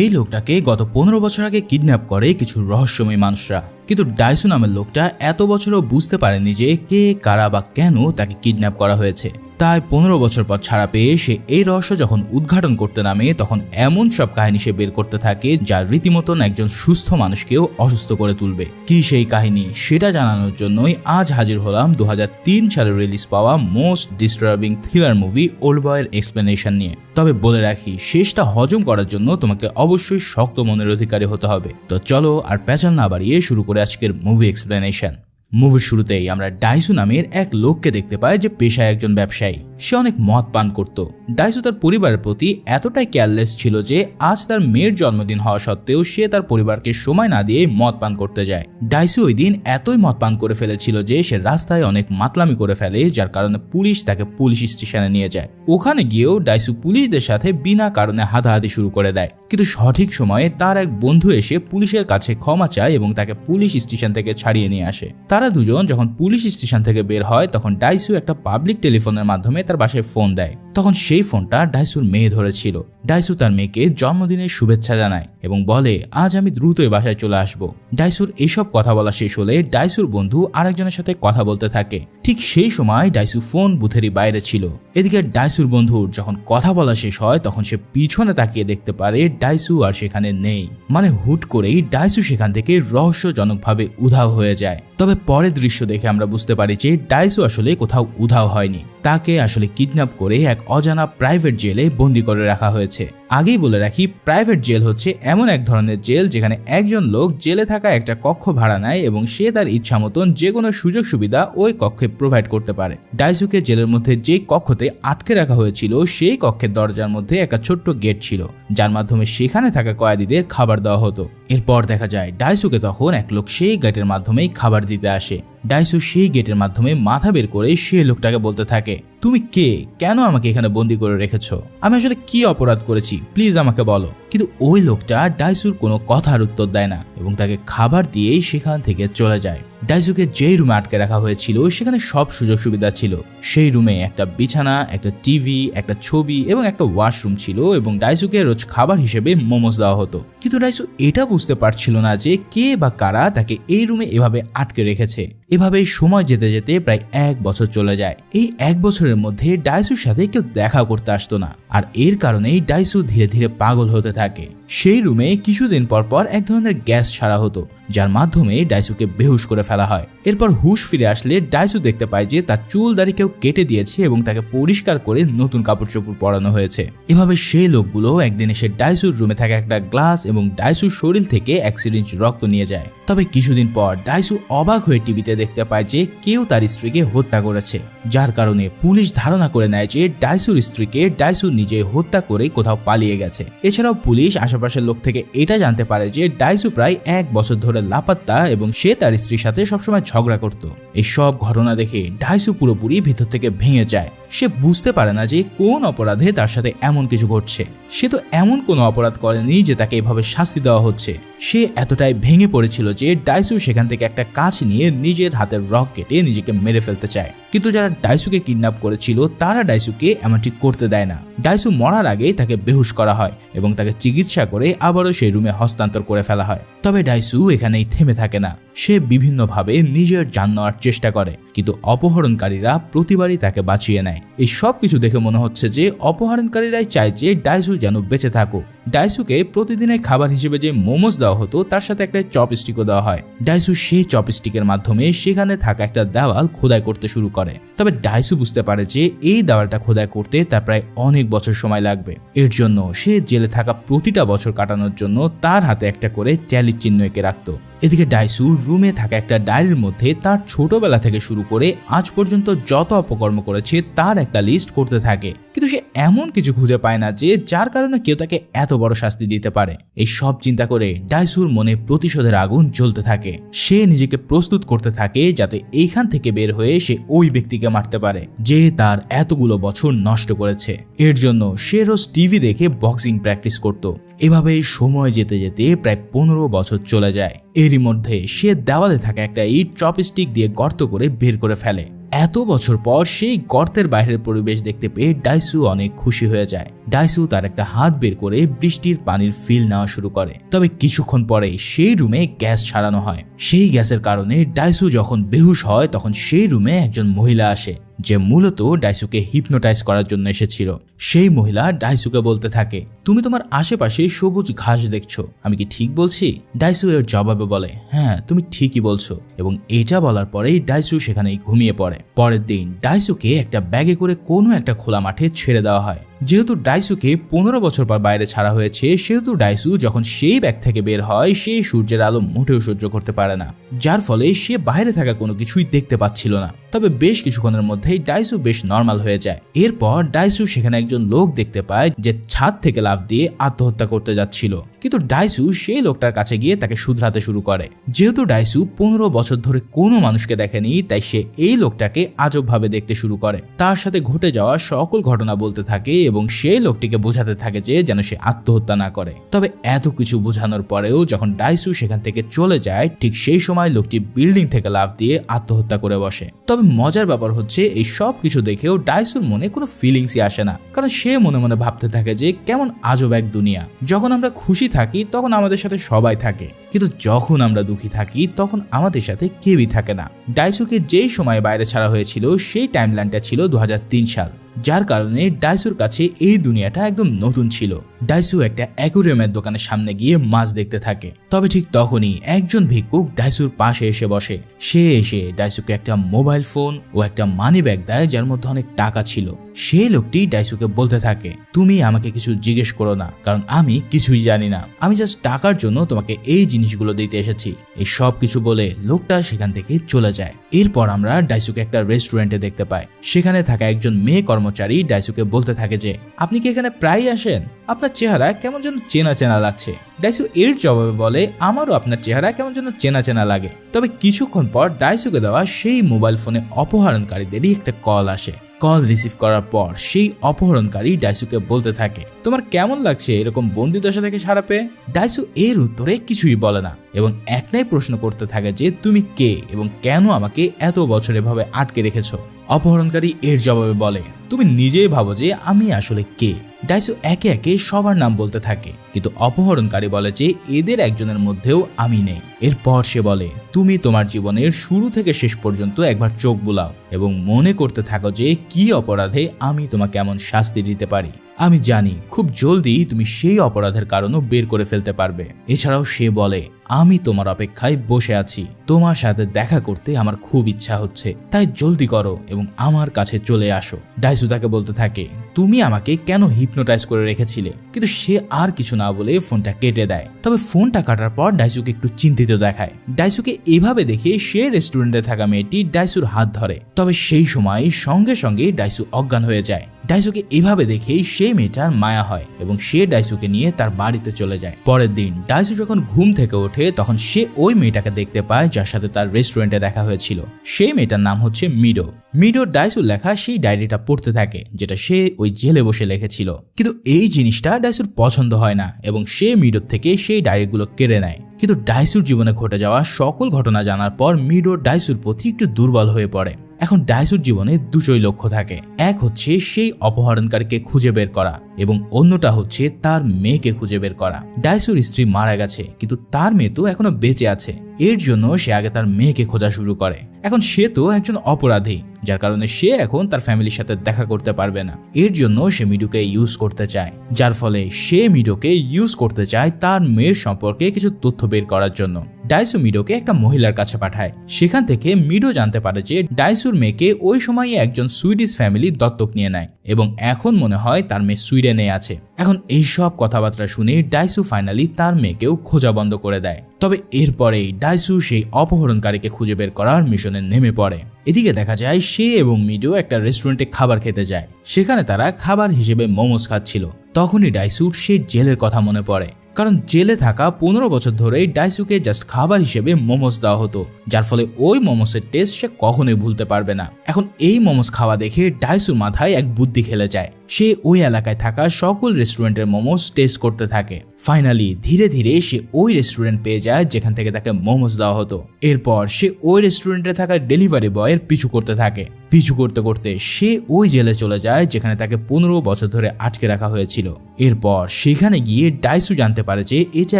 এই লোকটাকে গত 15 বছর আগে কিডন্যাপ করে কিছু রহস্যময় মানুষরা, কিন্তু ডাইসু নামের লোকটা এত বছরও বুঝতে পারেনি যে কে, কারা বা কেন তাকে কিডন্যাপ করা হয়েছে। তাই 15 বছর পর ছাড়া পেয়ে সে এই রহস্য যখন উদ্ঘাটন করতে নামে তখন এমন সব কাহিনী সে বের করতে থাকে যা রীতিমতন একজন সুস্থ মানুষকেও অসুস্থ করে তুলবে। কি সেই কাহিনী সেটা জানানোর জন্যই আজ হাজির হলাম 2003 সালে রিলিজ পাওয়া most disturbing thriller movie old বয়ের এক্সপ্লেনেশন নিয়ে। তবে বলে রাখি, শেষটা হজম করার জন্য তোমাকে অবশ্যই শক্ত মনের অধিকারী হতে হবে। তো চলো আর পেঁচাল না বাড়িয়ে শুরু করে আজকের মুভি এক্সপ্লেনেশন। মুভির শুরুতেই আমরা ডাইসু নামের এক লোককে দেখতে পাই যে পেশায় একজন ব্যবসায়ী। সে অনেক মদ পান করত। ডাইসু তার পরিবারের প্রতি এতটাই কেয়ারলেস ছিল যে আজ তার মেয়ের জন্মদিন হওয়া সত্ত্বেও সে তার পরিবারকে সময় না দিয়ে মদ পান করতে যায়। ডাইসু ওই দিন এতই মদ পান করে ফেলেছিল যে সে রাস্তায় অনেক মাতলামি করে ফেলে, যার কারণে পুলিশ তাকে পুলিশ স্টেশনে নিয়ে যায়। ওখানে গিয়েও ডাইসু পুলিশদের সাথে বিনা কারণে হাতাহাতি শুরু করে দেয়, কিন্তু সঠিক সময়ে তার এক বন্ধু এসে পুলিশের কাছে ক্ষমা চায় এবং তাকে পুলিশ স্টেশন থেকে ছাড়িয়ে নিয়ে আসে। তারা দুজন যখন পুলিশ স্টেশন থেকে বের হয় তখন ডাইসু একটা পাবলিক টেলিফোনের মাধ্যমে তার বাসায় ফোন দেয়। তখন সেই ফোনটা ডাইসুর মেয়ে ধরেছিল। ডাইসু তার মেয়েকে জন্মদিনের শুভেচ্ছা জানায় এবং বলে আজ আমি দ্রুতই বাসায় চলে আসব। ডাইসুর এসব কথা বলা শেষ হলে ডাইসুর বন্ধু আরেকজনের সাথে কথা বলতে থাকে। ঠিক সেই সময় ডাইসু ফোন বুথেরই বাইরে ছিল। এদিকে ডাইসুর বন্ধুর যখন কথা বলা শেষ হয় তখন সে পিছনে তাকিয়ে দেখতে পারে ডাইসু আর সেখানে নেই। মানে হুট করেই ডাইসু সেখান থেকে রহস্যজনকভাবে উধাও হয়ে যায়। তবে পরের দৃশ্য দেখে আমরা বুঝতে পারি যে ডাইসু আসলে কোথাও উধাও হয়নি, তাকে আসলে কিডন্যাপ করে এক অজানা প্রাইভেট জেলে বন্দি করে রাখা হয়েছে। আগেই বলে রাখি, প্রাইভেট জেল হচ্ছে এমন এক ধরনের জেল যেখানে একজন লোক জেলে থাকা একটা কক্ষ ভাড়া নেয় এবং সে তার ইচ্ছা মতন যে কোনো সুযোগ সুবিধা ওই কক্ষে প্রোভাইড করতে পারে। ডাইসুকে জেলের মধ্যে যে কক্ষতে আটকে রাখা হয়েছিল সেই কক্ষের দরজার মধ্যে একটা ছোট্ট গেট ছিল, যার মাধ্যমে সেখানে থাকা কয়েদিদের খাবার দেওয়া হতো। এরপর দেখা যায় ডাইসুকে তখন এক লোক সেই গেটের মাধ্যমেই খাবার দিতে আসে। ডাইসু সেই গেটের মাধ্যমে মাথা বের করে সেই লোকটাকে বলতে থাকে, তুমি কে, কেন আমাকে এখানে বন্দি করে রেখেছো, আমি আসলে কি অপরাধ করেছি, প্লিজ আমাকে বলো। কিন্তু ওই লোকটা ডাইসুর কোনো কথার উত্তর দেয় না এবং তাকে খাবার দিয়েই সেখান থেকে চলে যায়। ডাইসুকে যেই রুমে আটকে রাখা হয়েছিল সেখানে সব সুযোগ সুবিধা ছিল। সেই রুমে একটা বিছানা, একটা টিভি, একটা ছবি এবং একটা ওয়াশরুম ছিল এবং ডাইসুকে রোজ খাবার হিসেবে মোমোস দেওয়া হতো। কিন্তু ডাইসু এটা বুঝতে পারছিল না যে কে বা কারা তাকে এই রুমে এভাবে আটকে রেখেছে। এভাবেই সময় যেতে যেতে প্রায় 1 বছর চলে যায়। এই 1 বছরের মধ্যে ডাইসুর সাথে কেউ দেখা করতে আসতো না, আর এর কারণেই ডাইসু ধীরে ধীরে পাগল হতে থাকে। সেই রুমে কিছুদিন পর পর এক ধরনের গ্যাস ছাড়া হতো, যার মাধ্যমে ডাইসুকে বেহুশ করে ফেলা হয়। এরপর হুশ ফিরে আসলে ডাইসু দেখতে পায় যে তার চুল দাড়ি কেউ কেটে দিয়েছে এবং তাকে পরিষ্কার করে নতুন কাপড় চোপড় পরানো হয়েছে। এভাবে সেই লোকগুলো একদিন এসে ডাইসুর রুমে থাকা একটা গ্লাস এবং ডাইসুর শরীর থেকে 1 সিরিঞ্জ রক্ত নিয়ে যায়। তবে কিছুদিন পর ডাইসু অবাক হয়ে টিভিতে দেখতে পায় যে কেউ তার স্ত্রীকে হত্যা করেছে, যার কারণে পুলিশ ধারণা করে নেয় যে ডাইসুর স্ত্রীকে ডাইসু নিজে হত্যা করে কোথাও পালিয়ে গেছে। এছাড়াও পুলিশ আশেপাশের লোক থেকে এটা জানতে পারে যে ডাইসু প্রায় 1 বছর ধরে লাপাত্তা এবং সে তার স্ত্রীর সাথে সবসময় ঝগড়া করত। এই সব ঘটনা দেখে ডাইসু পুরোপুরি ভিতর থেকে ভেঙে যায়। সে বুঝতে পারে না যে কোন অপরাধে তার সাথে এমন কিছু ঘটছে। সে তো এমন কোনো অপরাধ করেনি যে তাকে এভাবে শাস্তি দেওয়া হচ্ছে। সে এতটাই ভেঙে পড়েছিল যে ডাইসু সেখান থেকে একটা কাঁচ নিয়ে নিজের হাতের রক কেটে নিজেকে মেরে ফেলতে চায়। কিন্তু যারা ডাইসুকে কিডন্যাপ করেছিল তারা ডাইসুকে এমনটি করতে দেয় না। ডাইসু মরার আগেই তাকে বেহুশ করা হয় এবং তাকে চিকিৎসা করে আবারও সেই রুমে হস্তান্তর করে ফেলা হয়। তবে ডাইসু এখানেই থেমে থাকে না। সে বিভিন্নভাবে নিজের জান নেওয়ার চেষ্টা করে, কিন্তু অপহরণকারীরা প্রতিবারই তাকে বাঁচিয়ে নেয়। এই সব কিছু দেখে মনে হচ্ছে যে অপহরণকারীরাই চায় যে ডাইসু যেন বেঁচে থাকুক। ডাইসুকে প্রতিদিনের খাবার হিসেবে যে মোমোস দেওয়া হতো তার সাথে একটা চপস্টিকও দেওয়া হয়। ডাইসু সেই চপস্টিকের মাধ্যমে সেখানে থাকা একটা দেওয়াল খোদাই করতে শুরু করে। তবে ডাইসু বুঝতে পারে যে এই দেওয়ালটা খোদাই করতে তার প্রায় অনেক বছর সময় লাগবে। এর জন্য সে জেলে থাকা প্রতিটা বছর কাটানোর জন্য তার হাতে একটা করে ট্যালির চিহ্ন এঁকে রাখত। এদিকে ডাইসু রুমে থাকা একটা ডায়েরির মধ্যে তার ছোটবেলা থেকে শুরু করে আজ পর্যন্ত যত অপকর্ম করেছে তার একটা লিস্ট করতে থাকে। কিন্তু সে এমন কিছু খুঁজে পায় না যে যার কারণে কেউ তাকে এত বড় শাস্তি দিতে পারে। এই সব চিন্তা করে ডাইসুর মনে প্রতিশোধের আগুন জ্বলতে থাকে। সে নিজেকে প্রস্তুত করতে থাকে যাতে এইখান থেকে বের হয়ে সে ওই ব্যক্তিকে মারতে পারে যে তার এতগুলো বছর নষ্ট করেছে। এর জন্য সে রোজ টিভি দেখে বক্সিং প্র্যাকটিস করত। এভাবেই সময় যেতে যেতে প্রায় 15 বছর চলে যায়। এরই মধ্যে সে দেওয়ালে থাকা একটা ইট চপস্টিক দিয়ে গর্ত করে বের করে ফেলে। এত বছর পর সেই গর্তের বাইরের পরিবেশ দেখতে পেয়ে ডাইসু অনেক খুশি হয়ে যায়। ডাইসু তার একটা হাত বের করে বৃষ্টির পানির ফিল নেওয়া শুরু করে। তবে কিছুক্ষণ পরে সেই রুমে গ্যাস ছাড়ানো হয়। সেই গ্যাসের কারণে ডাইসু যখন বেহুশ হয় তখন সেই রুমে একজন মহিলা আসে, যে মূলত ডাইসুকে হিপনোটাইজ করার জন্য এসেছিল। সেই মহিলা ডাইসুকে বলতে থাকে, তুমি তোমার আশেপাশে সবুজ ঘাস দেখছো, আমি কি ঠিক বলছি? ডাইসু এর জবাবে বলে, হ্যাঁ তুমি ঠিকই বলছো। এবং এটা বলার পরেই ডাইসু সেখানেই ঘুমিয়ে পড়ে। পরের দিন ডাইসুকে একটা ব্যাগে করে কোনো একটা খোলা মাঠে ছেড়ে দেওয়া হয়। যেহেতু ডাইসুকে 15 বছর পর বাইরে ছাড়া হয়েছে, সেহেতু ডাইসু যখন সেই ব্যাগ থেকে বের হয় সেই সূর্যের আলো মোটেও সহ্য করতে পারে না, যার ফলে সে বাইরে থাকা কোনো কিছুই দেখতে পাচ্ছিল না। তবে বেশ কিছুক্ষণের মধ্যেই ডাইসু বেশ নর্মাল হয়ে যায়। এরপর ডাইসু সেখানে একজন লোক দেখতে পায় যে ছাদ থেকে লাফ দিয়ে আত্মহত্যা করতে যাচ্ছিল। কিন্তু ডাইসু সেই লোকটার কাছে গিয়ে তাকে শুধরাতে শুরু করে। যেহেতু ডাইসু 15 বছর ধরে কোনো মানুষকে দেখেনি, তাই সে এই লোকটাকে আজব ভাবে দেখতে শুরু করে। তার সাথে ঘটে যাওয়া সকল ঘটনা বলতে থাকে এবং সেই লোকটিকে বোঝাতে থাকে যে যেন সে আত্মহত্যা না করে। তবে এত কিছু বোঝানোর পরেও যখন ডাইসু সেখান থেকে চলে যায়, ঠিক সেই সময় লোকটি বিল্ডিং থেকে লাফ দিয়ে আত্মহত্যা করে বসে। তবে মজার ব্যাপার হচ্ছে এই সব কিছু দেখেও ডাইসুর মনে কোনো ফিলিংসই আসে না, কারণ সে মনে মনে ভাবতে থাকে যে কেমন আজব এক দুনিয়া। যখন আমরা খুশি থাকি তখন আমাদের সাথে সবাই থাকে, কিন্তু যখন আমরা দুঃখী থাকি তখন আমাদের সাথে কেউই থাকে না। ডাইসুকে যেই সময় বাইরে ছাড়া হয়েছিল সেই টাইমলাইনটা ছিল 2003 সাল, যার কারণে ডাইসুর কাছে এই দুনিয়াটা একদম নতুন ছিল। ডাইসু একটা অ্যাকুরিয়ামের দোকানের সামনে গিয়ে মাছ দেখতে থাকে। তবে ঠিক তখনই একজন ভিক্ষুক ডাইসুর পাশে এসে বসে। সে এসে ডাইসুকে একটা মোবাইল ফোন ও একটা মানি ব্যাগ দেয়, যার মধ্যে অনেক টাকা ছিল। সেই লোকটি ডাইসুকে বলতে থাকে, তুমি আমাকে কিছু জিজ্ঞেস করো না, কারণ আমি কিছুই জানি না, আমি জাস্ট টাকার জন্য তোমাকে এই জিনিসগুলো দিতে এসেছি। এই সব কিছু বলে লোকটা সেখান থেকে চলে যায়। এরপর আমরা ডাইসুকে একটা রেস্টুরেন্টে দেখতে পাই। সেখানে থাকা একজন মেয়ে কর্মচারী ডাইসুকে বলতে থাকে যে, আপনি কি এখানে প্রায়ই আসেন? আপনার চেহারা কেমন যেন চেনা চেনা লাগছে। ডাইসু এর জবাবে বলে, আমারও আপনার চেহারা কেমন যেন চেনা চেনা লাগে। তবে কিছুক্ষণ পর ডাইসুকে দেওয়া সেই মোবাইল ফোনে অপহরণকারীদেরই একটা কল আসে। কল রিসিভ করার পর সেই অপহরণকারী ডাইসুকে বলতে থাকে, তোমার কেমন লাগছে এরকম বন্দি দশা থেকে ছাড়া পেয়ে? ডাইসু এর উত্তরে কিছুই বলে না এবং একটাই প্রশ্ন করতে থাকে যে, তুমি কে এবং কেন আমাকে এত বছর এভাবে আটকে রেখেছো? অপহরণকারী এর জবাবে বলে, তুমি নিজেই ভাবো যে আমি আসলে কে। ডাইসু একে একে সবার নাম বলতে থাকে, কিন্তু অপহরণকারী বলে যে এদের একজনের মধ্যেও আমি নেই। এরপর সে বলে, তুমি তোমার জীবনের শুরু থেকে শেষ পর্যন্ত একবার চোখ বুলাও এবং মনে করতে থাকো যে কি অপরাধে আমি তোমাকে এমন শাস্তি দিতে পারি। আমি জানি খুব জলদি তুমি সেই অপরাধের কারণও বের করে ফেলতে পারবে। এছাড়াও সে বলে, আমি তোমার অপেক্ষায় বসে আছি, তোমার সাথে দেখা করতে আমার খুব ইচ্ছা হচ্ছে, তাই জলদি করো এবং আমার কাছে চলে আসো। ডাইসু তাকে বলতে থাকে, তুমি আমাকে কেন হিপনোটাইজ করে রেখেছিলে? কিন্তু সে আর কিছু না বলে ফোনটা কেটে দেয়। তবে ফোনটা কাটার পর ডাইসুকে একটু চিন্তিত দেখায়। ডাইসুকে এভাবে দেখে সে রেস্টুরেন্টে থাকা মেয়েটি ডাইসুর হাত ধরে। তবে সেই সময় সঙ্গে সঙ্গে ডাইসু অজ্ঞান হয়ে যায়। ডাইসুকে এভাবে দেখেই সেই মেয়েটার মায়া হয় এবং সে ডাইসুকে নিয়ে তার বাড়িতে চলে যায়। পরের দিন ডাইসু যখন ঘুম থেকে ওঠে তখন সে ওই মেয়েটাকে দেখতে পায় যার সাথে তার রেস্টুরেন্টে দেখা হয়েছিল। সেই মেয়েটার নাম হচ্ছে মিডো। মিডো ডাইসুর লেখা সেই ডায়েরিটা পড়তে থাকে, যেটা সে ওই জেলে বসে লিখেছিল। কিন্তু এই জিনিসটা ডাইসুর পছন্দ হয় না এবং সে মিডোর থেকে সেই ডায়েরিগুলো কেড়ে নেয়। কিন্তু ডাইসুর জীবনে ঘটে যাওয়া সকল ঘটনা জানার পর মিডো ডাইসুর প্রতি একটু দুর্বল হয়ে পড়ে। এখন ডাইসুর জীবনে দুটোই লক্ষ্য থাকে, এক হচ্ছে সেই অপহরণকারীকে খুঁজে বের করা এবং অন্যটা হচ্ছে তার মেয়েকে খুঁজে বের করা। ডাইসুর স্ত্রী মারা গেছে, কিন্তু তার মেয়ে তো এখনো বেঁচে আছে। এর জন্য সে আগে তার মেয়েকে খোঁজা শুরু করে। এখন সে তো একজন অপরাধী, যার কারণে সে এখন তার ফ্যামিলির সাথে দেখা করতে পারবে না। এর জন্য সে মিডোকে ইউজ করতে চায়, যার ফলে সে মিডোকে ইউজ করতে চায় তার মেয়ের সম্পর্কে কিছু তথ্য বের করার জন্য। ডাইসু মিডোকে একটা মহিলার কাছে পাঠায়। সেখান থেকে মিডো জানতে পারে যে ডাইসুর মেয়েকে ওই সময় একজন সুইডিশ ফ্যামিলি দত্তক নিয়ে নেয় এবং এখন মনে হয় তার মেয়ে সুইডেনে আছে। এখন এই সব কথাবার্তা শুনে ডাইসু ফাইনালি তার মেয়েকেও খোঁজা বন্ধ করে দেয়। তবে এরপরেই ডাইসু সেই অপহরণকারীকে খুঁজে বের করার মিশনে নেমে পড়ে। এদিকে দেখা যায় সে এবং মিডো একটা রেস্টুরেন্টে খাবার খেতে যায়। সেখানে তারা খাবার হিসেবে মোমোস খাচ্ছিল। তখনই ডাইসুর সেই জেলের কথা মনে পড়ে, কারণ জেলে থাকা 15 বছর ধরেই ডাইসুকে জাস্ট খাবার হিসেবে মোমোস দেওয়া হতো, যার ফলে ওই মোমোসের টেস্ট সে কখনোই ভুলতে পারবে না। এখন এই মোমোস খাওয়া দেখে ডাইসুর মাথায় এক বুদ্ধি খেলে যায়। সে ওই এলাকায় থাকা সকল রেস্টুরেন্টের মোমোস টেস্ট করতে থাকে। ফাইনালি ধীরে ধীরে সে ওই রেস্টুরেন্ট পেয়ে যায় যেখান থেকে তাকে মোমোস দেওয়া হতো। এরপর সে ওই রেস্টুরেন্টে থাকা ডেলিভারি বয়ের পিছু করতে থাকে। পিছু করতে করতে সে ওই জেলে চলে যায় যেখানে তাকে 15 বছর ধরে আটকে রাখা হয়েছিল। এরপর সেখানে গিয়ে ডাইসু জানতে পারে যে এটা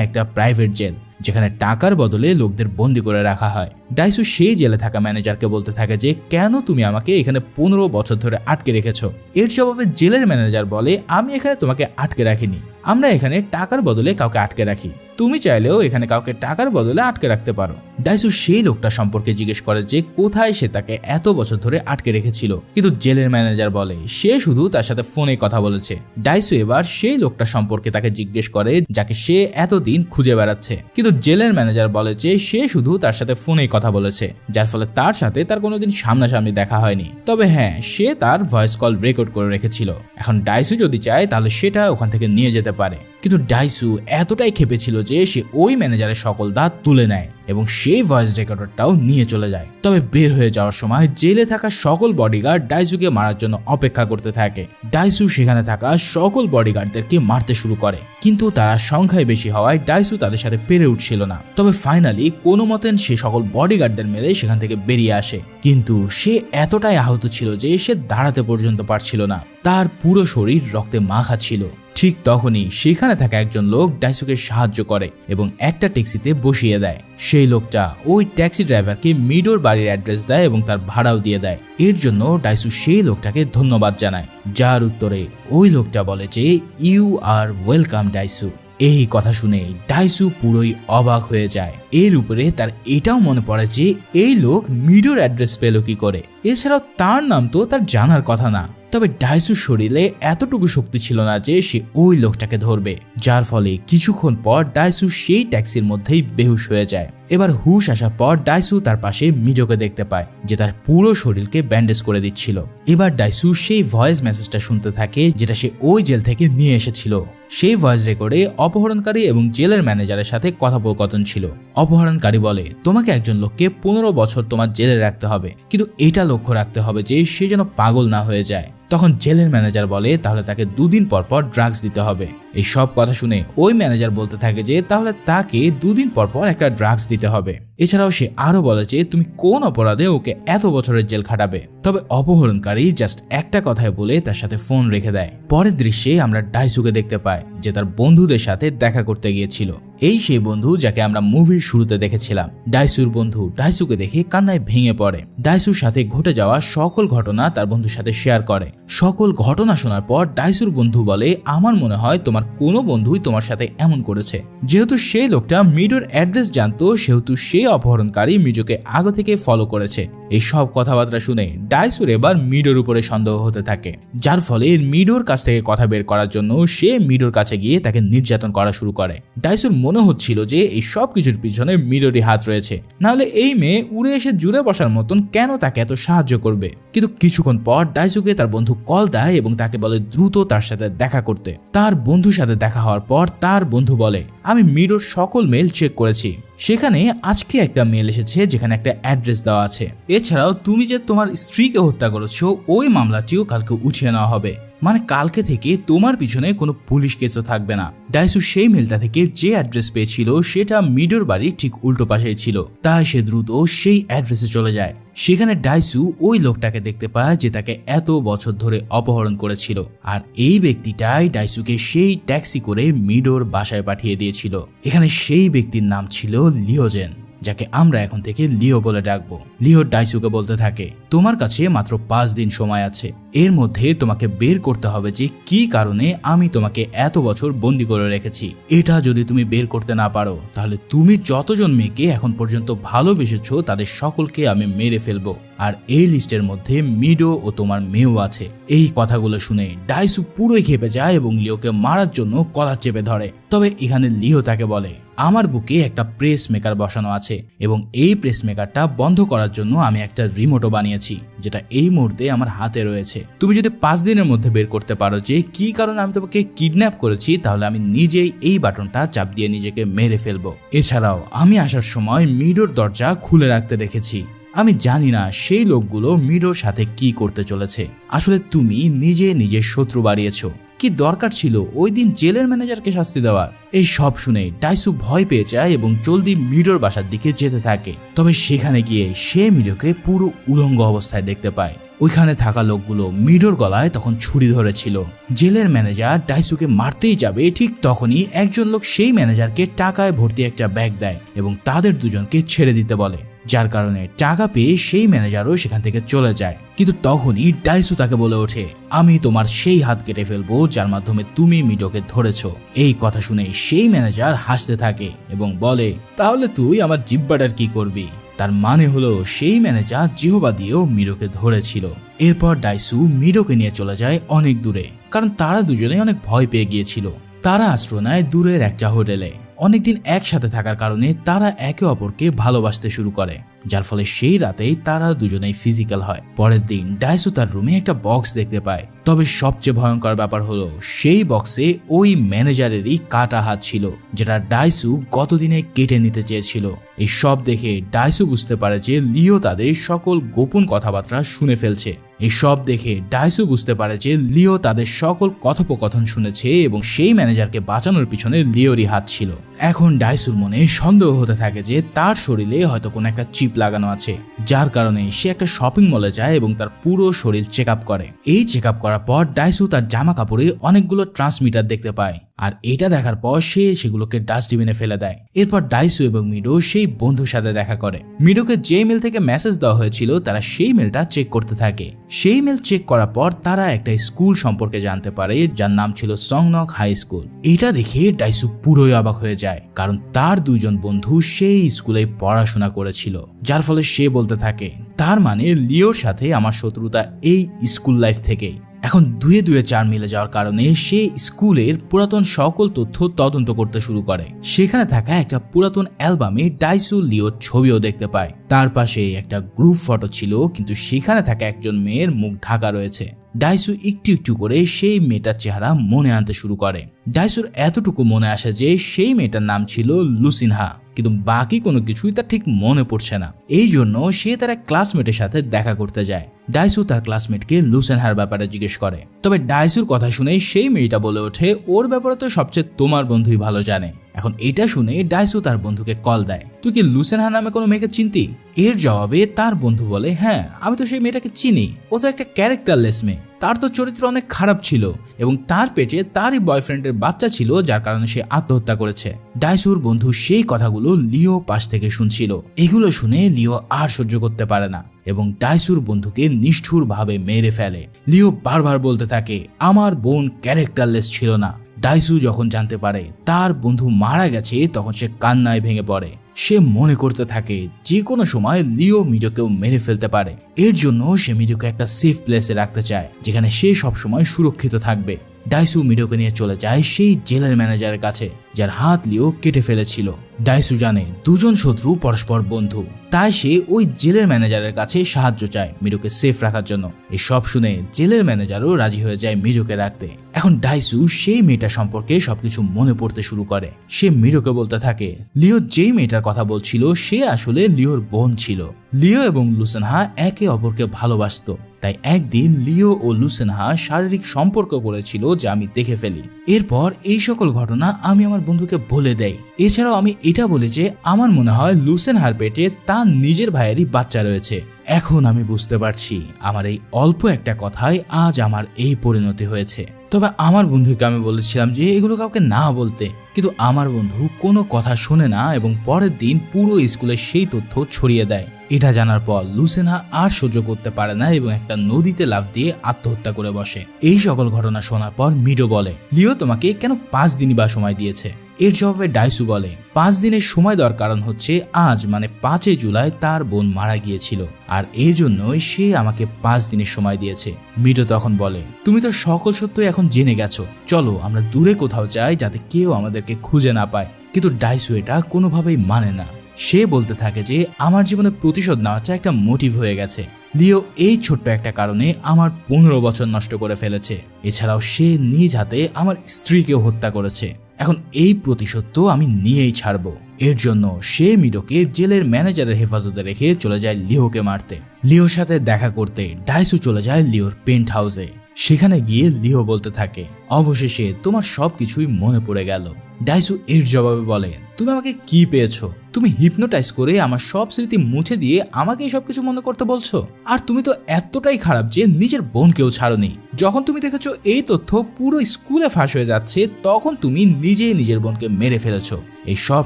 একটা প্রাইভেট জেল যেখানে টাকার বদলে লোকদের বন্দি করে রাখা হয়। ডাইসু সেই জেলে থাকা ম্যানেজারকে বলতে থাকে যে কেন তুমি আমাকে এখানে 15 বছর ধরে আটকে রেখেছো। এর জবাবে জেলের ম্যানেজার বলে আমি এখানে তোমাকে আটকে রাখিনি, আমরা এখানে টাকার বদলে কাউকে আটকে রাখি, তুমি চাইলেও এখানে কাউকে টাকার বদলে আটকে রাখতে পারো। ডাইসু সেই লোকটা সম্পর্কে জিজ্ঞেস করে যে কোথায় সে তাকে এত বছর ধরে আটকে রেখেছিল, কিন্তু জেলের ম্যানেজার বলে সে শুধু তার সাথে ফোনে কথা বলেছে। ডাইসু এবার সেই লোকটা সম্পর্কে তাকে জিজ্ঞেস করে যাকে সে এতদিন খুঁজে বেড়াচ্ছে, কিন্তু জেলের ম্যানেজার বলে যে সে শুধু তার সাথে ফোনে কথা বলেছে, যার ফলে তার সাথে তার কোনোদিন সামনাসামনি দেখা হয়নি। তবে হ্যাঁ, সে তার ভয়েস কল রেকর্ড করে রেখেছিল। এখন ডাইসু যদি চায় তাহলে সেটা ওখান থেকে নিয়ে যেতে পারে, কিন্তু ডাইসু এতটাই ক্ষেপেছিল যে সে ওই ম্যানেজারের সকল দাঁত তুলে নেয় এবং সেই ভয়েস রেকর্ডারটাও নিয়ে চলে যায়। তবে বের হয়ে যাওয়ার সময় জেলে থাকা সকল বডিগার্ড ডাইসুকে মারার জন্য অপেক্ষা করতে থাকে। ডাইসু সেখানে থাকা সকল বডিগার্ডদেরকে মারতে শুরু করে, কিন্তু তারা সংখ্যায় বেশি হওয়ায় ডাইসু তাদের সাথে পেরে উঠছিল না। তবে ফাইনালি কোনো মতেন সে সকল বডিগার্ডদের মেরে সেখান থেকে বেরিয়ে আসে, কিন্তু সে এতটাই আহত ছিল যে সে দাঁড়াতে পর্যন্ত পারছিল না, তার পুরো শরীর রক্তে মাখা ছিল। ঠিক তখনই সেখানে থাকা একজন লোক ডাইসুকে সাহায্য করে এবং একটা ট্যাক্সিতে বসিয়ে দেয়। সেই লোকটা ওই ট্যাক্সি ড্রাইভারকে মিডোর বাড়ির অ্যাড্রেস দেয় এবং তার ভাড়াও দিয়ে দেয়। এর জন্য ডাইসু সেই লোকটাকে ধন্যবাদ জানায়, যার উত্তরে ওই লোকটা বলে যে ইউ আর ওয়েলকাম ডাইসু। এই কথা শুনে ডাইসু পুরোই অবাক হয়ে যায়। এর উপরে তার এটাও মনে পড়ে যে এই লোক মিডোর অ্যাড্রেস পেল কি করে, এছাড়াও তার নাম তো তার জানার কথা না। তবে ডাইসুর শরীরে এতটুকু শক্তি ছিল না যে সে ওই লোকটাকে ধরবে, যার ফলে কিছুক্ষণ পর ডাইসু সেই ট্যাক্সির মধ্যেই বেহুশ হয়ে যায়। এবার হুশ আসার পর ডাইসু তার পাশে মিডোকে দেখতে পায় যে তার পুরো শরীরকে ব্যান্ডেজ করে দিচ্ছিল। এবার ডাইসু সেই ভয়েস মেসেজটা শুনতে থাকে যেটা সে ওই জেল থেকে নিয়ে এসেছিল। সেই ভয়েস রেকর্ডে অপহরণকারী এবং জেলের ম্যানেজারের সাথে কথোপকথন ছিল। অপহরণকারী বলে তোমাকে একজন লোককে 15 বছর তোমার জেলে রাখতে হবে, কিন্তু এটা লক্ষ্য রাখতে হবে যে সে যেন পাগল না হয়ে যায়। তখন জেলের ম্যানেজার বলে তাহলে তাকে 2 দিন পর পর ড্রাগস দিতে হবে। এই সব কথা শুনে ওই ম্যানেজার বলতে থাকে যে তাহলে তাকে 2 দিন পর পর একটা ড্রাগস দিতে হবে। এছাড়াও সে আরো বলে যে তুমি কোন অপরাধে ওকে এত বছরের জেল খাটাবে। তবে অপহরণকারী জাস্ট একটা কথাই বলে তার সাথে ফোন রেখে দেয়। পরের দৃশ্যে আমরা ডাইসুকে দেখতে পাই যে তার বন্ধুদের সাথে দেখা করতে গিয়েছিল। এই সেই বন্ধু যাকে আমরা মুভির শুরুতে দেখেছিলাম। ডাইসুর বন্ধু ডাইসুকে দেখে কান্নায় ভেঙে পড়ে। ডাইসুর সাথে ঘটে যাওয়া সকল ঘটনা তার বন্ধুর সাথে শেয়ার করে। সকল ঘটনা শোনার পর ডাইসুর বন্ধু বলে আমার মনে হয় তোমার কোনো বন্ধুই তোমার সাথে এমন করেছে। যেহেতু সেই লোকটা মিডোর অ্যাড্রেস জানতো, সেহেতু সেই অপহরণকারী মিডোকে আগে থেকে ফলো করেছে। এই সব কথাবার্তা শুনে ডাইসুর এবার মিডোর উপরে সন্দেহ হতে থাকে, যার ফলে মিডোর কাছ থেকে কথা বের করার জন্য সে মিডোর কাছে গিয়ে তাকে নির্যাতন করা শুরু করে। ডাইসুর মনে হচ্ছিল যে এই সব কিছুর পিছনে মিডোরই হাত রয়েছে, নাহলে এই মেয়ে উড়ে এসে জুড়ে বসার মতন কেন তাকে এত সাহায্য করবে। কিন্তু কিছুক্ষণ পর ডাইসুকে তার বন্ধু কল দেয় এবং তাকে বলে দ্রুত তার সাথে দেখা করতে। তার বন্ধুর সাথে দেখা হওয়ার পর তার বন্ধু বলে আমি মিডোর সকল মেল চেক করেছি, সেখানে আজকে একটা মেল এসেছে যেখানে একটা অ্যাড্রেস দেওয়া আছে। এছাড়াও তুমি যে তোমার স্ত্রীকে হত্যা করেছো ওই মামলাটিও কালকে উঠিয়ে নেওয়া হবে, মানে কালকে থেকে তোমার পিছনে কোনো পুলিশ কেসও থাকবে না। ডাইসু সেই মেলটা থেকে যে অ্যাড্রেস পেয়েছিল সেটা মিডোর বাড়ি ঠিক উল্টো পাশেই ছিল, তাই সে দ্রুত সেই অ্যাড্রেসে চলে যায়। সেখানে ডাইসু ওই লোকটাকে দেখতে পায় যে তাকে এত বছর ধরে অপহরণ করেছিল, আর এই ব্যক্তিটাই ডাইসুকে সেই ট্যাক্সি করে মিডোর বাসায় পাঠিয়ে দিয়েছিল। এখানে সেই ব্যক্তির নাম ছিল লিওজেন, যাকে আমরা এখন থেকে লিও বলে ডাকবো। লিও ডাইসুকে বলতে থাকে তোমার কাছে মাত্র 5 দিন সময় আছে, এর মধ্যে তোমাকে বের করতে হবে যে কি কারণে আমি তোমাকে এত বছর বন্দি করে রেখেছি। এটা যদি তুমি বের করতে না পারো তাহলে তুমি যতজন মেয়েকে এখন পর্যন্ত ভালোবেসেছো তাদের সকলকে আমি মেরে ফেলবো, আর এই লিস্টের মধ্যে মিডো ও তোমার মেয়েও আছে। এই কথাগুলো শুনে ডাইসু পুরোই খেপে যায় এবং লিওকে মারার জন্য কলার চেপে ধরে। তবে এখানে লিও তাকে বলে আমার বুকে একটা প্রেস মেকার বসানো আছে এবং এই প্রেস মেকারটা বন্ধ করার জন্য আমি একটা রিমোটও বানিয়েছি, যেটা এই মুহূর্তে আমার হাতে রয়েছে। তুমি যদি 5 দিনের মধ্যে বের করতে পারো যে কি কারণে আমি তোমাকে কিডন্যাপ করেছি, তাহলে আমি নিজেই এই বাটনটা চাপ দিয়ে নিজেকে মেরে ফেলবো। এছাড়াও আমি আসার সময় মিডোর দরজা খুলে রাখতে দেখেছি, আমি জানি না সেই লোকগুলো মিডোর সাথে কি করতে চলেছে। আসলে তুমি নিজে নিজের শত্রু বাড়িয়েছো। কি দরকার ছিল ওই দিন জেলের ম্যানেজারকে শাস্তি দেওয়ার? এই সব শুনে ডাইসু ভয় পেয়ে যায় এবং জলদি মিডোর বাসার দিকে যেতে থাকে। তবে সেখানে গিয়ে সে মিডোকে পুরো উলঙ্গ অবস্থায় দেখতে পায়। ওইখানে থাকা লোকগুলো মিডোর গলায় তখন ছুরি ধরেছিল। জেলের ম্যানেজার ডাইসুকে মারতেই যাবে, ঠিক তখনই একজন লোক সেই ম্যানেজারকে টাকায় ভর্তি একটা ব্যাগ দেয় এবং তাদের দুজনকে ছেড়ে দিতে বলে, যার কারণে টাকা পেয়ে সেই ম্যানেজারও সেখান থেকে চলে যায়। কিন্তু তখনই ডাইসু তাকে বলে ওঠে, আমি তোমার সেই হাত কেটে ফেলবো যার মাধ্যমে তুমি মিডোকে ধরেছো। এই কথা শুনে সেই ম্যানেজার হাসতে থাকে এবং বলে, তাহলে তুই আমার জিব্বাটার কি করবি? তার মানে হলো সেই ম্যানেজার জিহবা দিয়েও মিডোকে ধরেছিল। এরপর ডাইসু মিডোকে নিয়ে চলে যায় অনেক দূরে, কারণ তারা দুজনেই অনেক ভয় পেয়ে গিয়েছিল। তারা আশ্রয় নেয় দূরের একটা হোটেলে। অনেকদিন একসাথে থাকার কারণে তারা একে অপরকে ভালোবাসতে শুরু করে, যার ফলে সেই রাতেই তারা দুজনেই ফিজিক্যাল হয়। পরের দিন ডাইসু তার রুমে একটা বক্স দেখতে পায়। তবে সবচেয়ে ভয়ঙ্কর ব্যাপার হলো সেই বক্সে ওই ম্যানেজারেরই কাটা হাত ছিল, যেটা ডাইসু গতদিনে কেটে নিতে চেয়েছিল। এই সব দেখে ডাইসু বুঝতে পারে যে লিও তাদের সকল গোপন কথাবার্তা শুনে ফেলছে। এই সব দেখে ডাইসু বুঝতে পারে যে লিও তাদের সকল কথোপকথন শুনেছে এবং সেই ম্যানেজারকে বাঁচানোর পিছনে লিওরই হাত ছিল। এখন ডাইসুর মনে সন্দেহ হতে থাকে যে তার শরীরে হয়তো কোনো একটা চিপ লাগানো আছে, যার কারণে সে একটা শপিং মলে যায় এবং তার পুরো শরীর চেক আপ করে। এই চেক আপ করার পর ডাইসু তার জামা কাপড়ে অনেকগুলো ট্রান্সমিটার দেখতে পায়, আর এটা দেখার পর সে সেগুলোকে ডাস্টবিনে ফেলে দেয়। এরপর ডাইসু এবং মিডো সেই বন্ধুর সাথে দেখা করে। মিডোকে যে মেল থেকে মেসেজ দেওয়া হয়েছিল তারা সেই মেলটা চেক করতে থাকে। সেই মেল চেক করার পর তারা একটা স্কুল সম্পর্কে জানতে পারে, যার নাম ছিল সংনক হাই স্কুল। এটা দেখে ডাইসু পুরোই অবাক হয়ে যায়, কারণ তার দুইজন বন্ধু সেই স্কুলে পড়াশোনা করেছিল। যার ফলে সে বলতে থাকে, তার মানে লিওর সাথে আমার শত্রুতা এই স্কুল লাইফ থেকেই। এখন দুয়ে দুয়ে চার মিলে যাওয়ার কারণে সে স্কুলের পুরাতন সকল তথ্য তদন্ত করতে শুরু করে। সেখানে থাকা একটা পুরাতন অ্যালবামে ডাইসু লিওর ছবিও দেখতে পায়। তার পাশে একটা গ্রুপ ফটো ছিল, কিন্তু সেখানে থাকা একজন মেয়ের মুখ ঢাকা রয়েছে। ডাইসু একটু একটু করে সেই মেয়েটার চেহারা মনে আনতে শুরু করে। ডাইসুর এতটুকু মনে আসে যে সেই মেয়েটার নাম ছিল লুসিনহা, কিন্তু বাকি কোনো কিছুই তার ঠিক মনে পড়ছে না। এই জন্য সে তার এক ক্লাসমেটের সাথে দেখা করতে যায়। ডাইসু তার ক্লাসমেটকে লুসিনহার ব্যাপারে জিজ্ঞেস করে। তবে ডাইসুর কথা শুনে সেই মেয়েটা বলে ওঠে, ওর ব্যাপারে তো সবচেয়ে তোমার বন্ধুই ভালো জানে। এখন এটা শুনে ডাইসু তার বন্ধুকে কল দেয়, তুই কি লুসিনহা নামে কোনো মেয়েকে চিনতি? এর জবাবে তার বন্ধু বলে, হ্যাঁ আমি তো সেই মেয়েটাকে চিনি, ও তো একটা ক্যারেক্টারলেস মেয়ে, তার তো চরিত্র অনেক খারাপ ছিল এবং তার পেটে তারই বয়ফ্রেন্ডের বাচ্চা ছিল, যার কারণে সে আত্মহত্যা করেছে। ডাইসুর বন্ধু সেই কথাগুলো লিও পাশ থেকে শুনছিল। এগুলো শুনে লিও আর সহ্য করতে পারে না এবং ডাইসুর বন্ধুকে নিষ্ঠুরভাবে মেরে ফেলে। লিও বারবার বলতে থাকে, আমার বোন ক্যারেক্টারলেস ছিল না। ডাইসু যখন জানতে পারে তার বন্ধু মারা গেছে, তখন সে কান্নায় ভেঙে পড়ে। সে মনে করতে থাকে যে কোনো সময় লিও মিডোকেও মেরে ফেলতে পারে। এর জন্য সে মিডোকে একটা সেফ প্লেসে রাখতে চায়, যেখানে সে সবসময় সুরক্ষিত থাকবে। ডাইসু মিডোকে নিয়ে চলে যায় সেই জেলের ম্যানেজারের কাছে, যার হাত লিও কেটে ফেলেছিল। ডাইসু জানে দুজন শত্রু পরস্পর বন্ধু, তাই সে ওই জেলের ম্যানেজারের কাছে সাহায্য চায় মিডোকে সেফ রাখার জন্য। এই সব শুনে জেলের ম্যানেজারও রাজি হয়ে যায় মিডোকে রাখতে। এখন ডাইসু সেই মেয়েটা সম্পর্কে সবকিছু মনে পড়তে শুরু করে। সে মিডোকে বলতে থাকে, লিও যেই মেয়েটার কথা বলছিল সে আসলে লিওর বোন ছিল। লিও এবং লুসিনহা একে অপরকে ভালোবাসতো, তাই একদিন লিও ও লুসিনহা শারীরিক সম্পর্ক করেছিল, যা আমি দেখে ফেলি। এরপর এই সকল ঘটনা আমি আমার বন্ধুকে বলে দেই। এছাড়াও আমি এটা বলি যে আমার মনে হয় লুসিনহার পেটে তার নিজের ভাইয়েরই বাচ্চা রয়েছে। এখন আমি বুঝতে পারছি আমার এই অল্প একটা কথায় আজ আমার এই পরিণতি হয়েছে। তবে আমার বন্ধুকে আমি বলেছিলাম যে এগুলো কাউকে না বলতে, কিন্তু আমার বন্ধু কোনো কথা শোনে না এবং পরের দিন পুরো স্কুলে সেই তথ্য ছড়িয়ে দেয়। এটা জানার পর লুসিনহা আর সহ্য করতে পারে না এবং একটা নদীতে লাফ দিয়ে আত্মহত্যা করে বসে। এই সকল ঘটনা শোনার পর মিডো বলে, লিও তোমাকে কেন 5 দিনই বা সময় দিয়েছে? এর জবাবে ডাইসু বলে, 5 দিনের সময় দেওয়ার কারণ হচ্ছে আজ মানে 5 জুলাই তার বোন মারা গিয়েছিল, আর এই জন্যই সে আমাকে 5 দিনের সময় দিয়েছে। মিডো তখন বলে, তুমি তো সকল সত্যই এখন জেনে গেছো, চলো আমরা দূরে কোথাও যাই যাতে কেউ আমাদেরকে খুঁজে না পায়। কিন্তু ডাইসু এটা কোনোভাবেই মানে না। সে বলতে থাকে যে আমার জীবনে প্রতিশোধ নেওয়াটা একটা মোটিভ হয়ে গেছে। লিও এই ছোট্ট একটা কারণে আমার 15 বছর নষ্ট করে ফেলেছে। এছাড়াও সে নিজ হাতে আমার স্ত্রীকেও হত্যা করেছে। এখন এই প্রতিশোধ তো আমি নিয়েই ছাড়বো। এর জন্য সে মিডোকে জেলের ম্যানেজারের হেফাজতে রেখে চলে যায় লিওকে মারতে। লিওর সাথে দেখা করতে ডাইসু চলে যায় লিওর পেন্ট হাউসে। সেখানে গিয়ে লিও বলতে থাকে, অবশেষে তোমার সবকিছুই মনে পড়ে গেল। ডাইসু এর জবাবে বলে, তুমি আমাকে কি পেয়েছো? তুমি হিপনোটাইজ করে আমার সব স্মৃতি মুছে দিয়ে আমাকে এই সবকিছু মনে করতে বলছো? আর তুমি তো এতটাই খারাপ যে নিজের বোনকেও ছাড়োনি। যখন তুমি দেখেছো এই তথ্য পুরো স্কুলে ফাঁস হয়ে যাচ্ছে, তখন তুমি নিজেই নিজের বোনকে মেরে ফেলেছো। এই সব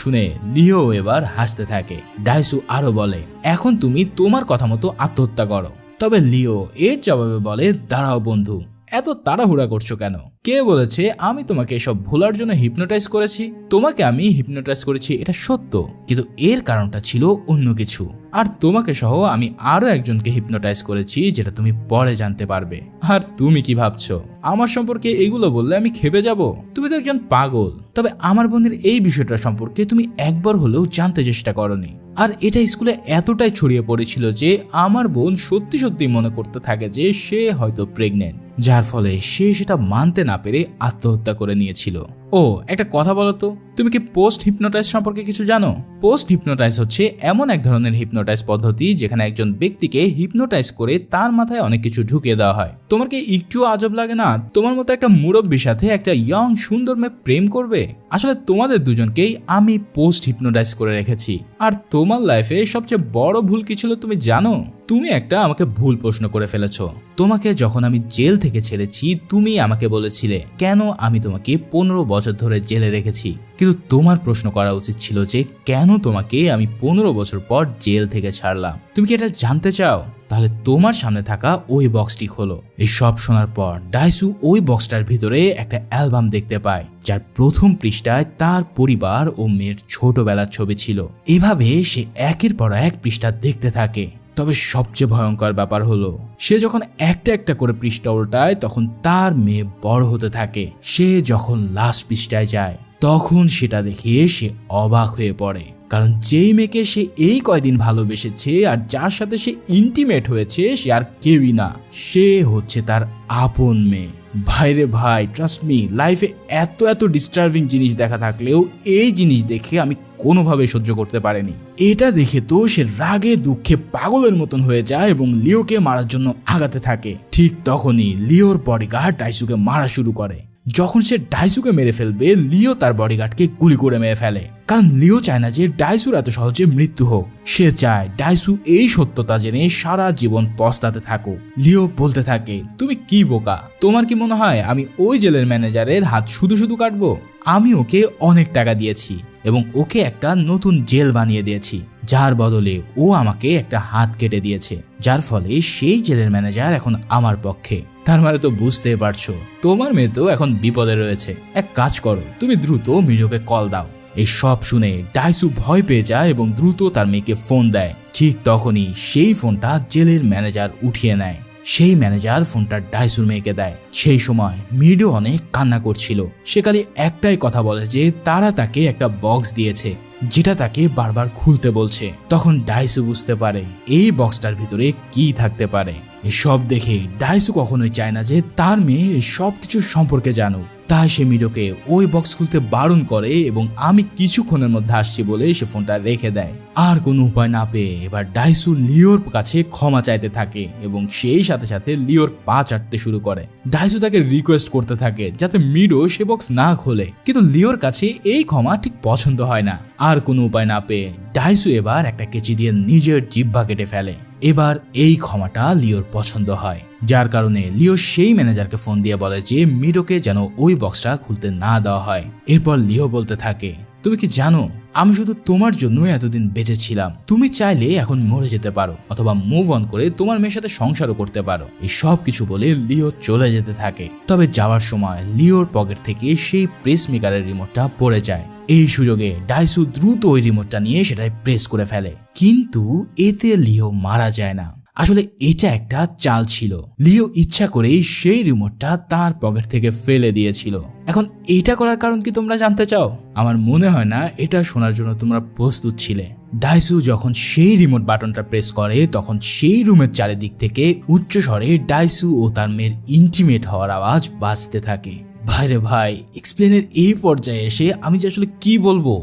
শুনে লিও এবার হাসতে থাকে। ডাইসু আরো বলে, এখন তুমি তোমার কথা মতো আত্মহত্যা করো। তবে লিও এর জবাবে বলে, দাঁড়াও বন্ধু, এত তাড়াহুড়া করছো কেন? কে বলেছে আমি তোমাকে এসব ভোলার জন্য হিপনোটাইজ করেছি? তোমাকে আমি হিপনোটাইজ করেছি এটা সত্য, কিন্তু এর কারণটা ছিল অন্য কিছু। আর তোমাকে সহ আমি আরো একজনকে হিপনোটাইজ করেছি, যেটা তুমি পরে জানতে পারবে। আর তুমি কি ভাবছো আমার সম্পর্কে এগুলো বললে আমি খেপে যাব? তুমি তো একজন পাগল। তবে আমার বোনের এই বিষয়টা সম্পর্কে তুমি একবার হলেও জানতে চেষ্টা করনি। আর এটা স্কুলে এতটাই ছড়িয়ে পড়েছিল যে আমার বোন সত্যি সত্যি মনে করতে থাকে যে সে হয়তো প্রেগনেন্ট, যার ফলে সে সেটা মানতে না পেরে আত্মহত্যা করে নিয়েছিল। ও একটা কথা বলো তো, তুমি কি পোস্ট হিপনোটাইজ সম্পর্কে কিছু জানো? পোস্ট হিপনোটাইজ হচ্ছে এমন এক ধরনের হিপনোটাইজ পদ্ধতি যেখানে একজন ব্যক্তিকে হিপনোটাইজ করে তার মাথায় অনেক কিছু ঢুকিয়ে দেওয়া হয়। তোমার কি একটু আজব লাগে না তোমার মতো একটা মুরব্বীর সাথে একটা ইয়ং সুন্দর মেয়ে প্রেম করবে? আসলে তোমাদের দুজনকেই আমি পোস্ট হিপনোটাইজ করে রেখেছি। আর তোমার লাইফে সবচেয়ে বড় ভুল কি ছিল তুমি জানো? তুমি একটা আমাকে ভুল প্রশ্ন করে ফেলেছো। তোমাকে যখন আমি জেল থেকে ছেড়েছি, তুমি আমাকে বলেছিলে কেন আমি তোমাকে 15 বছর ধরে জেলে রেখেছি। কিন্তু তোমার প্রশ্ন করা উচিত ছিল যে কেন তোমাকে আমি 15 বছর পর জেল থেকে ছাড়লাম। তুমি কি এটা জানতে চাও? তাহলে তোমার সামনে থাকা ওই বক্সটি খোলো। এই সব শোনার পর ডাইসু ওই বক্সটার ভিতরে একটা অ্যালবাম দেখতে পায়, যার প্রথম পৃষ্ঠায় তার পরিবার ও মেয়ের ছোটবেলার ছবি ছিল। এভাবে সে একের পর এক পৃষ্ঠা দেখতে থাকে। তবে সবচেয়ে ভয়ঙ্কর ব্যাপার হলো, সে যখন একটা একটা করে পৃষ্ঠা উল্টায় তখন তার মেয়ে বড় হতে থাকে। সে যখন লাস্ট পৃষ্ঠায় যায় তখন সেটা দেখে সে অবাক হয়ে পড়ে, কারণ যেই মেয়েকে সে এই কয়দিন ভালোবেসেছে আর যার সাথে সে ইন্টিমেট হয়েছে সে আর কেউই না, সে হচ্ছে তার আপন মেয়ে। ভাইরে ভাই, ট্রাস্ট মি, লাইফে এত এত ডিস্টার্বিং জিনিস দেখা থাকলেও এই জিনিস দেখে আমি কোনোভাবে সহ্য করতে পারিনি। এটা দেখে তো সে রাগে দুঃখে পাগলের মতন হয়ে যায় এবং লিওকে মারার জন্য আগাতে থাকে। ঠিক তখনই লিওর বডিগার্ড ডাইসুকে মারা শুরু করে। যখন সে ডাইসুকে মেরে ফেলবে, লিও তার বডিগার্ডকে গুলি করে মেরে ফেলে, কারণ লিও চায় না যে ডাইসুর এত সহজে মৃত্যু হোক। সে চায় ডাইসু এই সত্যতা জেনে সারা জীবন পস্তাতে থাকুক। লিও বলতে থাকে, তুমি কি বোকা? তোমার কি মনে হয় আমি ওই জেলের ম্যানেজারের হাত শুধু শুধু কাটবো? আমি ওকে অনেক টাকা দিয়েছি এবং ওকে একটা নতুন জেল বানিয়ে দিয়েছি, যার বদলে ও আমাকে একটা হাত কেটে দিয়েছে, যার ফলে সেই জেলের ম্যানেজার এখন আমার পক্ষে। তার মানে তো বুঝতেই পারছো তোমার মেয়ে তো এখন বিপদে রয়েছে। এক কাজ করো, তুমি দ্রুত মিডোকে কল দাও। এই সব শুনে ডাইসু ভয় পেয়ে যায় এবং দ্রুত তার মেয়েকে ফোন দেয়। ঠিক তখনই সেই ফোনটা জেলের ম্যানেজার উঠিয়ে নেয়। সেই ম্যানেজার ফোনটা ডাইসুর মেয়েকে দেয়। সেই সময় মিডো অনেক কান্না করছিল। সে খালি একটাই কথা বলে যে তারা তাকে একটা বক্স দিয়েছে, যেটা তাকে বারবার খুলতে বলছে। তখন ডাইসু বুঝতে পারে এই বক্সটার ভিতরে কি থাকতে পারে। এসব দেখে ডাইসু কখনোই চায় না যে তার মেয়ে সব কিছু সম্পর্কে জানুক। তাই সে মিডোকে ওই বক্স খুলতে বারণ করে এবং আমি কিছুক্ষণের মধ্যে আসছি বলে সে ফোনটা রেখে দেয়। আর কোনো উপায় না পেয়ে এবার ডাইসু লিওর কাছে ক্ষমা চাইতে থাকে এবং সেই সাথে সাথে লিওর পা চাটতে শুরু করে। ডাইসু তাকে রিকোয়েস্ট করতে থাকে যাতে মিডো সে বক্স না খোলে, কিন্তু লিওর কাছে এই ক্ষমা ঠিক পছন্দ হয় না। আর কোনো উপায় না পেয়ে ডাইসু এবার একটা কেচি দিয়ে নিজের জিহ্বা কেটে ফেলে। এবার এই ক্ষমাটা লিওর পছন্দ হয়, যার কারণে লিও সেই ম্যানেজারকে ফোন দিয়ে বলে যে মিডোকে যেন ওই বক্সটা খুলতে না দেওয়া হয়। এরপর লিও বলতে থাকে, তুমি কি জানো আমি শুধু তোমার জন্য এতদিন বেঁচে ছিলাম। তুমি চাইলে এখন মরে যেতে পারো অথবা মুভ অন করে তোমার মেয়ের সাথে সংসারও করতে পারো। এই সব কিছু বলে লিও চলে যেতে থাকে। তবে যাওয়ার সময় লিওর পকেট থেকে সেই প্রেস মেকারের রিমোটটা পড়ে যায়। এই সুযোগে ডাইসু দ্রুত ওই রিমোটটা নিয়ে সেটাই প্রেস করে ফেলে, কিন্তু এতে লিও মারা যায় না। আসলে এটা একটা চাল ছিল। লিও ইচ্ছা করেই সেই রিমোটটা তার পকেট থেকে ফেলে দিয়েছিল। এখন এটা করার কারণ কি তোমরা জানতে চাও? আমার মনে হয় না এটা শোনার জন্য তোমরা প্রস্তুত ছিলে। ডাইসু যখন সেই রিমোট বাটনটা প্রেস করে তখন সেই রুমের চারিদিক থেকে উচ্চ স্বরে ডাইসু ও তার মেয়ের ইন্টিমেট হওয়ার আওয়াজ বাজতে থাকে। ভাইরে ভাই, এক্সপ্লেনের এই পর্যায়ে এসে আমি যে আসলে কি বলবো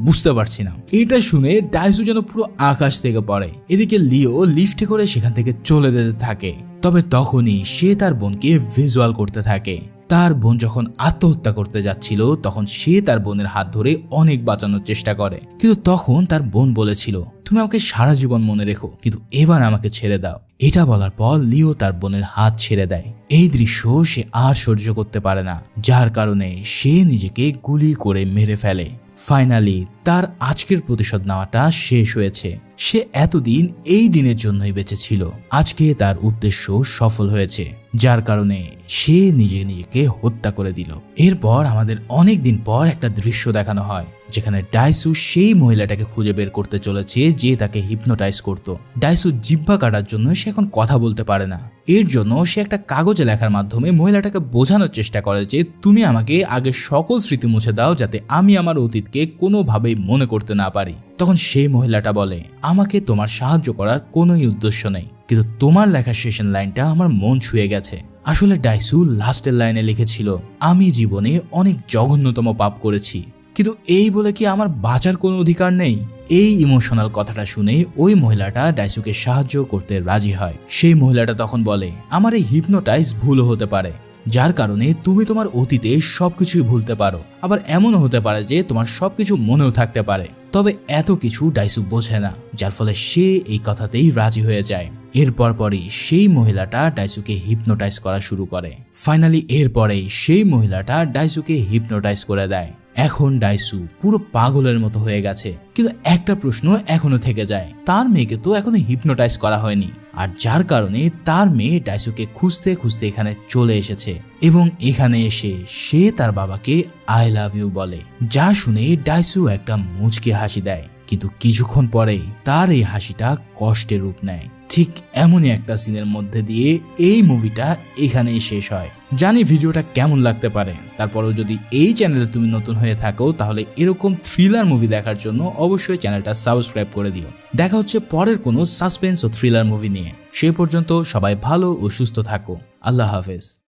বুঝতে পারছি না। এটা শুনে ডাইসু যেন পুরো আকাশ থেকে পড়ে। এদিকে লিও লিফটে করে সেখান থেকে চলে যেতে থাকে। তবে তখনই সে তার বোনকে ভিজুয়াল করতে থাকে। তার বোন যখন আত্মহত্যা করতে যাচ্ছিল তখন সে তার বোনের হাত ধরে অনেক বাঁচানোর চেষ্টা করে, কিন্তু তখন তার বোন বলেছিল, তুমি আমাকে সারা জীবন মনে রেখো, কিন্তু এবার আমাকে ছেড়ে দাও। এটা বলার পর লিও তার বোনের হাত ছেড়ে দেয়। এই দৃশ্য সে আর সহ্য করতে পারে না, যার কারণে সে নিজেকে গুলি করে মেরে ফেলে। ফাইনালি তার আজকের প্রতিশোধ নেওয়াটা শেষ হয়েছে। সে এতদিন এই দিনের জন্যই বেঁচে ছিল। আজকে তার উদ্দেশ্য সফল হয়েছে, যার কারণে সে নিজেকে হত্যা করে দিল। এরপর আমাদের অনেক দিন পর একটা দৃশ্য দেখানো হয়, যেখানে ডাইসু সেই মহিলাটাকে খুঁজে বের করতে চলেছে যে তাকে হিপনোটাইজ করত। ডাইসু জিহ্বা কাটার জন্য সে এখন কথা বলতে পারে না। এর জন্য সে একটা কাগজে লেখার মাধ্যমে মহিলাটাকে বোঝানোর চেষ্টা করে যে তুমি আমাকে আগের সকল স্মৃতি মুছে দাও, যাতে আমি আমার অতীতকে কোনোভাবেই মনে করতে না পারি। তখন সেই মহিলাটা বলে, আমাকে তোমার সাহায্য করার কোনোই উদ্দেশ্য নেই, কিন্তু তোমার লেখা শেষের লাইনটা আমার মন ছুঁয়ে গেছে। আসলে ডাইসু লাস্টের লাইনে লিখেছিল, আমি জীবনে অনেক জঘন্যতম পাপ করেছি, কিন্তু এই বলে কি আমার বাঁচার কোনো অধিকার নেই? এই ইমোশনাল কথাটা শুনে ওই মহিলাটা ডাইসুকে সাহায্য করতে রাজি হয়। সেই মহিলাটা তখন বলে, আমার এই হিপনোটাইজ ভুলও হতে পারে, যার কারণে তুমি তোমার অতীতে সবকিছুই ভুলতে পারো। আবার এমনও হতে পারে যে তোমার সবকিছু মনেও থাকতে পারে। তবে এত কিছু ডাইসু বোঝে না, যার ফলে সে এই কথাতেই রাজি হয়ে যায়। এরপর পরই সেই মহিলাটা ডাইসুকে হিপনোটাইজ করা শুরু করে। ফাইনালি এরপরেই সেই মহিলাটা ডাইসুকে হিপনোটাইজ করে দেয়। এখন ডাইসু পুরো পাগলের মতো হয়ে গেছে। কিন্তু একটা প্রশ্ন এখনো থেকে যায়, তার মেয়েকে তো এখনো হিপনোটাইজ করা হয়নি, আর যার কারণে তার মেয়ে ডাইসুকে খুঁজতে খুঁজতে এখানে চলে এসেছে। এবং এখানে এসে সে তার বাবাকে আই লাভ ইউ বলে, যা শুনে ডাইসু একটা মুচকি হাসি দেয়। কিন্তু কিছুক্ষণ পরেই তার এই হাসিটা কষ্টের রূপ নেয়। ঠিক এমনই একটা সিনের মধ্যে দিয়ে এই মুভিটা এখানেই শেষ হয়। জানি ভিডিওটা কেমন লাগতে পারে, তারপরেও যদি এই চ্যানেলে তুমি নতুন হয়ে থাকো তাহলে এরকম থ্রিলার মুভি দেখার জন্য অবশ্যই চ্যানেলটা সাবস্ক্রাইব করে দিও। দেখা হচ্ছে পরের কোনো সাসপেন্স ও থ্রিলার মুভি নিয়ে। সে পর্যন্ত সবাই ভালো ও সুস্থ থাকো। আল্লাহ হাফেজ।